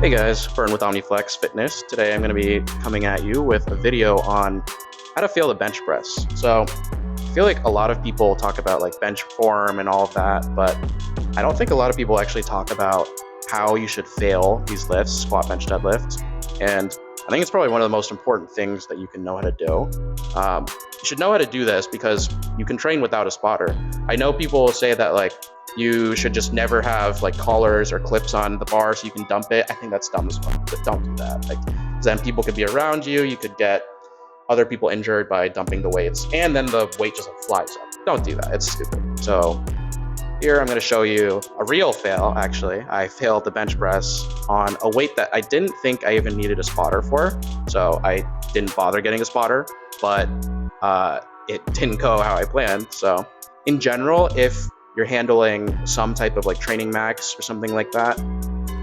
Hey guys, Fern with OmniFlex Fitness. Today I'm going to be coming at you with a video on how to fail the bench press. So I feel like a lot of people talk about like bench form and all of that, but I don't think a lot of people actually talk about how you should fail these lifts, squat, bench, deadlift. And I think it's probably one of the most important things that you can know how to do. You should know how to do this because you can train without a spotter. I know people say that like you should just never have like collars or clips on the bar so you can dump it. I think that's dumb as well. But don't do that. Like, then people could be around you. You could get other people injured by dumping the weights, and then the weight just like flies up. Don't do that. It's stupid. So here I'm going to show you a real fail. Actually, I failed the bench press on a weight that I didn't think I even needed a spotter for. So I didn't bother getting a spotter, but it didn't go how I planned. So in general, if you're handling some type of like training max or something like that,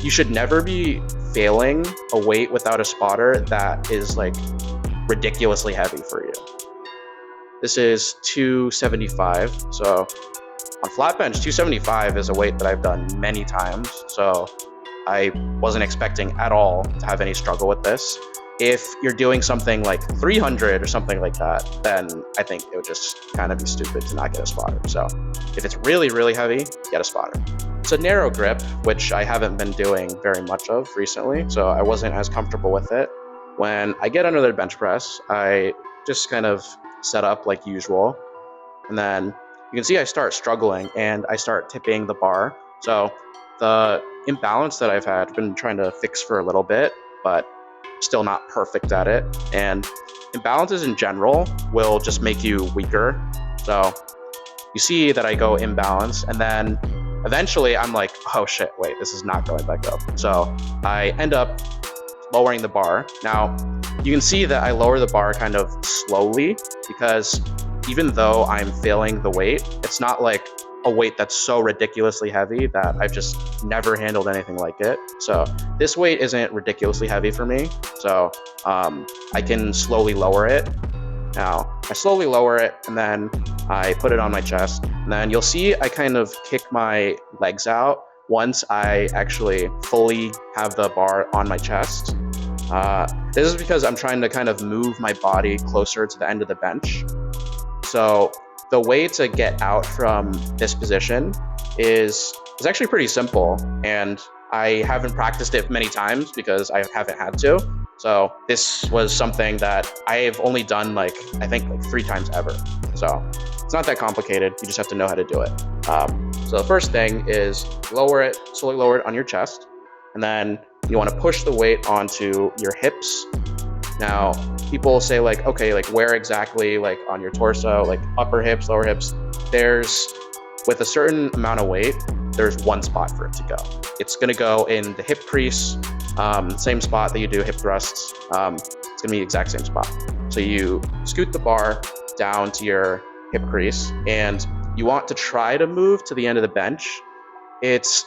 you should never be failing a weight without a spotter that is like ridiculously heavy for you. This is 275. So on flat bench, 275 is a weight that I've done many times. So I wasn't expecting at all to have any struggle with this. If you're doing something like 300 or something like that, then I think it would just kind of be stupid to not get a spotter. So if it's really, really heavy, get a spotter. It's a narrow grip, which I haven't been doing very much of recently, so I wasn't as comfortable with it. When I get under the bench press, I just kind of set up like usual. And then you can see I start struggling and I start tipping the bar. So the imbalance that I've been trying to fix for a little bit, but still not perfect at it. And imbalances in general will just make you weaker. So you see that I go imbalance, and then eventually I'm like, oh shit, wait, this is not going back up. So I end up lowering the bar. Now you can see that I lower the bar kind of slowly because even though I'm failing the weight, it's not like a weight that's so ridiculously heavy that I've just never handled anything like it. So this weight isn't ridiculously heavy for me. So I can slowly lower it. Now I slowly lower it and then I put it on my chest. And then you'll see I kind of kick my legs out once I actually fully have the bar on my chest. This is because I'm trying to kind of move my body closer to the end of the bench. So the way to get out from this position is actually pretty simple, and I haven't practiced it many times because I haven't had to. So this was something that I've only done like, I think like 3 times ever. So it's not that complicated. You just have to know how to do it. So the first thing is slowly lower it on your chest. And then you want to push the weight onto your hips. Now, people say like, okay, like where exactly, like on your torso, like upper hips, lower hips, with a certain amount of weight, there's one spot for it to go. It's gonna go in the hip crease, same spot that you do hip thrusts. It's gonna be the exact same spot. So you scoot the bar down to your hip crease and you want to try to move to the end of the bench. It's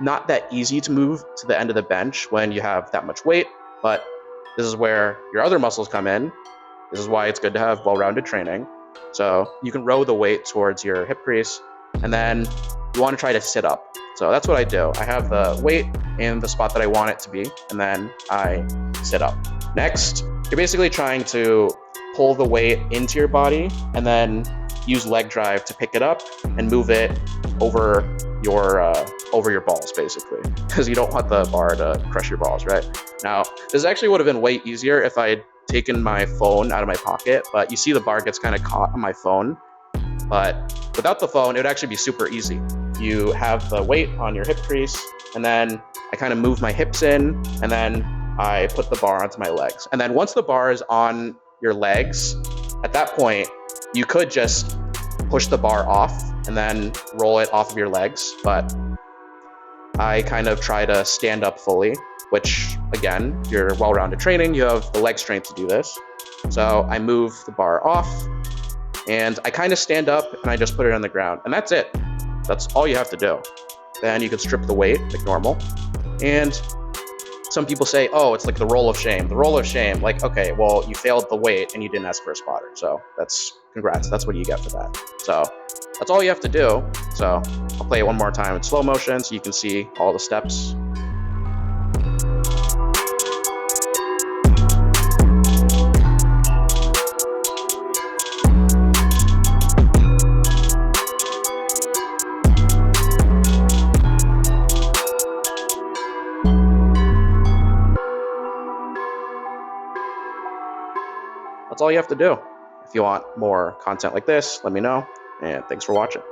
not that easy to move to the end of the bench when you have that much weight, but this is where your other muscles come in. This is why it's good to have well-rounded training. So you can row the weight towards your hip crease, and then you want to try to sit up. So that's what I do. I have the weight in the spot that I want it to be, and then I sit up. Next, you're basically trying to pull the weight into your body and then use leg drive to pick it up and move it over your balls, basically, because you don't want the bar to crush your balls, right? Now, this actually would have been way easier if I had taken my phone out of my pocket, but you see the bar gets kind of caught on my phone. But without the phone, it would actually be super easy. You have the weight on your hip crease, and then I kind of move my hips in, and then I put the bar onto my legs. And then once the bar is on your legs, at that point, you could just push the bar off and then roll it off of your legs. But I kind of try to stand up fully, which again, you're well-rounded training, you have the leg strength to do this. So I move the bar off and I kind of stand up and I just put it on the ground, and that's it. That's all you have to do. Then you can strip the weight like normal. And some people say, oh, it's like the roll of shame. The roll of shame, like, okay, well, you failed the weight and you didn't ask for a spotter. So congrats, that's what you get for that. So that's all you have to do. So I'll play it one more time in slow motion so you can see all the steps. all you have to do. If you want more content like this, let me know, and thanks for watching.